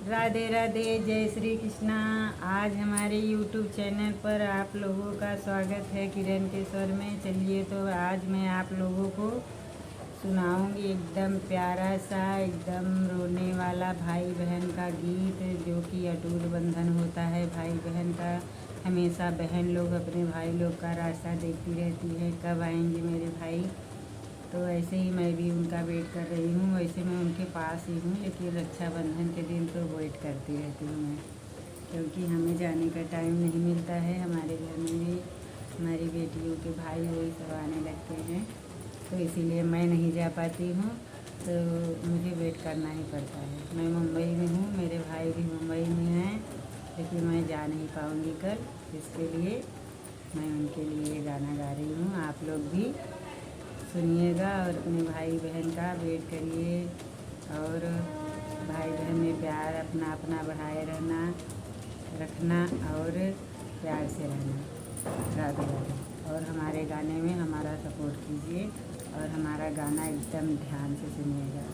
राधे राधे, जय श्री कृष्णा। आज हमारे YouTube चैनल पर आप लोगों का स्वागत है किरण के स्वर में। चलिए तो आज मैं आप लोगों को सुनाऊंगी एकदम प्यारा सा, एकदम रोने वाला भाई बहन का गीत, जो कि अटूट बंधन होता है भाई बहन का। हमेशा बहन लोग अपने भाई लोग का रास्ता देखती रहती है, कब आएंगे मेरे भाई। तो ऐसे ही मैं भी उनका वेट कर रही हूँ। वैसे मैं उनके पास ही हूँ, लेकिन रक्षाबंधन के दिन तो वेट करती रहती हूँ मैं, क्योंकि हमें जाने का टाइम नहीं मिलता है। हमारे घर में भी हमारी बेटियों के भाई वही सब आने लगते हैं, तो इसीलिए मैं नहीं जा पाती हूँ, तो मुझे वेट करना ही पड़ता है। मैं मुंबई में हूँ, मेरे भाई भी मुंबई में हैं, लेकिन मैं जा नहीं पाऊँगी कल। इसके लिए मैं उनके लिए गाना गा रही हूँ। आप लोग भी सुनिएगा और अपने भाई बहन का वेट करिए, और भाई बहन में प्यार अपना अपना बढ़ाए रखना और प्यार से रहना। राधे राधे। और हमारे गाने में हमारा सपोर्ट कीजिए और हमारा गाना एकदम ध्यान से सुनिएगा।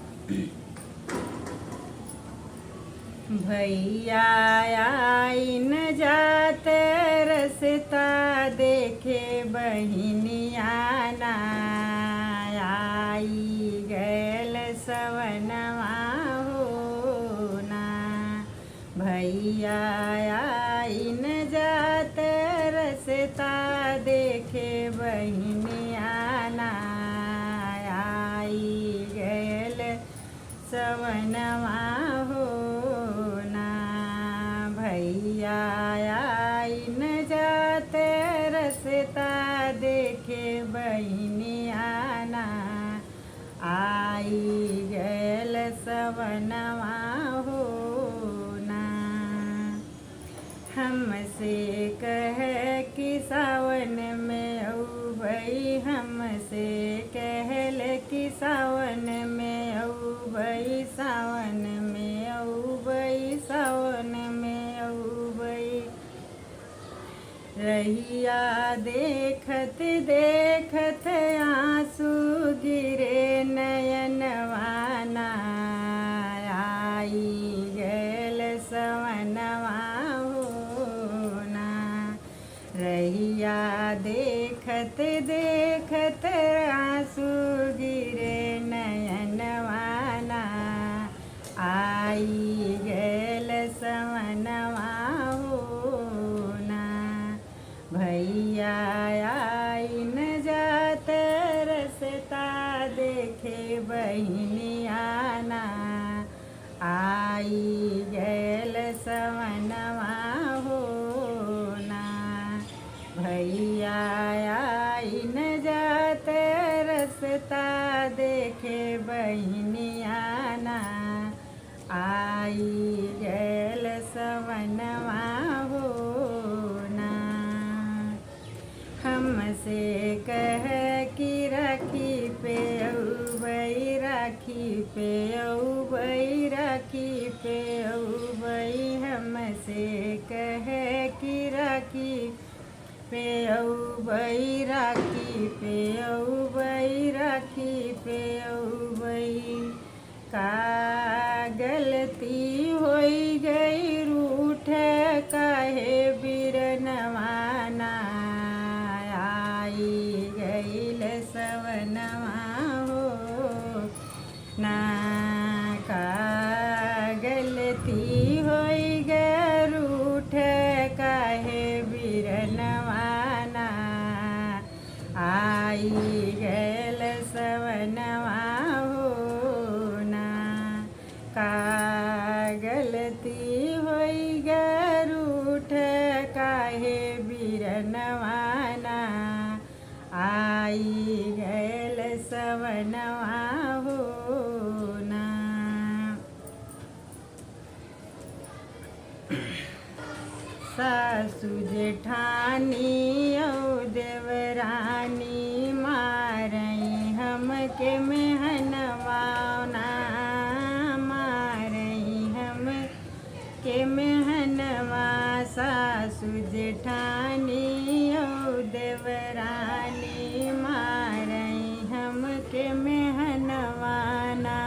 भैया आई न जाते रसता देखे बहिनिया ना, आई गैल सवनवा हो ना। भैया आई न जाते रसता देखे बहिनिया ना, आई गैल सवनवा हो ना। भैया आई न जाते रसता देखे बहिनिया ना, आई गैल सवनवा हो ना। हमसे कह कि सावन में औबई, हमसे कहल कि सावन में औबई, सावन में औबई, सावन में औबई। रहिया देखत देखत आंसू गिरे नयनवा ना, आई गैल सवनवा हो ना। रहिया देखत देखत आंसू गिरे नयनवा ना, आई गैल सवनवा हो ना। भैया आई न जात रसता देखे बहिनिया ना, आई गैल सवनवा हो ना। भैया आई न जात रसता देखे बहिनिया ना, आई गैल सवनवा हो ना। हमसे कह कि राखी पे औबई, राखी पे औबई, राखी पे औबई। हमसे कह कि राखी पे औबई, राखी पे औबई, राखी पे औबई। का गलती होई गई रूठ काहे बिरनवा ना, आई गईल सवनवा हो ना। का गलती होई गई रूठ काहे बिरनवा ना, आई गैल सवनवा हो ना। का गलती होई गई रूठ काहे बिरनवा ना, आई गैल सवनवा हो ना। सासु जेठानी औ देवरानी मारई हमके मेहनवा ना, मारई हम के मेहनवा। सासु जेठानी औ देवरानी मारई हमके मेहनवा ना।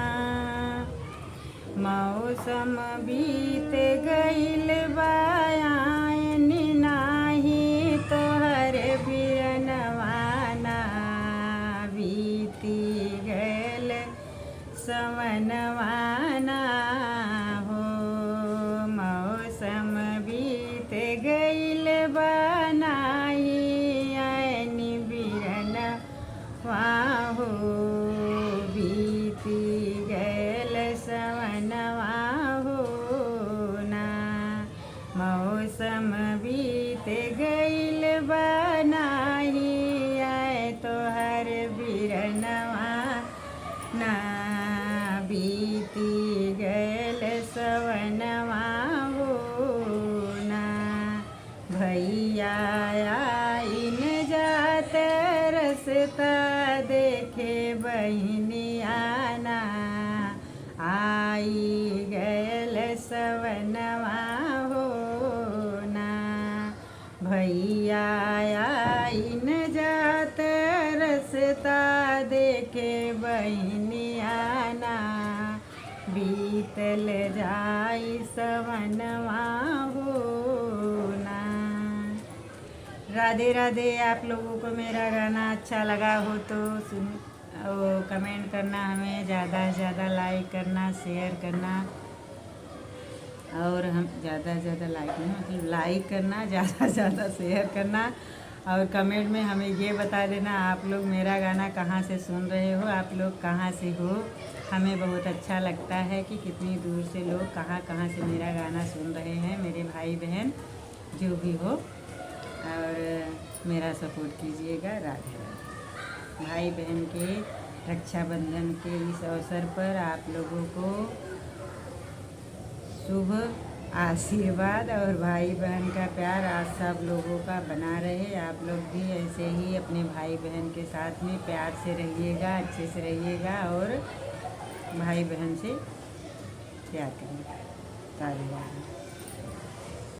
मऊ मौसम बीत गईल बायान नाही तोहर बिरनवाना बीती गईल सवनवाना हो मौसम बीत गईल बनाई आयन बिरनवा हो बीती गईल सवनवा हो ना मौसम बीत गईल बनाई आए तोहर बिरनवा ना बीती गईल सवनवा हो ना भैया आइन जात रसता देखे बहनिया ना आई गयल सवनवा हो ना भैया आइन जात रसता देखे बहनिया ना बीतल जाई सवनवा हो ना। राधे राधे। आप लोगों को मेरा गाना अच्छा लगा हो तो कमेंट करना, हमें ज़्यादा से ज़्यादा लाइक करना, शेयर करना और हम ज़्यादा से ज़्यादा लाइक नहीं मतलब लाइक करना, ज़्यादा से ज़्यादा शेयर करना और कमेंट में हमें ये बता देना आप लोग मेरा गाना कहाँ से सुन रहे हो, आप लोग कहाँ से हो। हमें बहुत अच्छा लगता है कि कितनी दूर से लोग कहाँ कहाँ से मेरा गाना सुन रहे हैं, मेरे भाई बहन जो भी हो और मेरा सपोर्ट कीजिएगा। राधे राधे। भाई बहन के रक्षाबंधन के इस अवसर पर आप लोगों को शुभ आशीर्वाद और भाई बहन का प्यार आज सब लोगों का बना रहे। आप लोग भी ऐसे ही अपने भाई बहन के साथ में प्यार से रहिएगा, अच्छे से रहिएगा और भाई बहन से प्यार करिएगा। राधे राधे।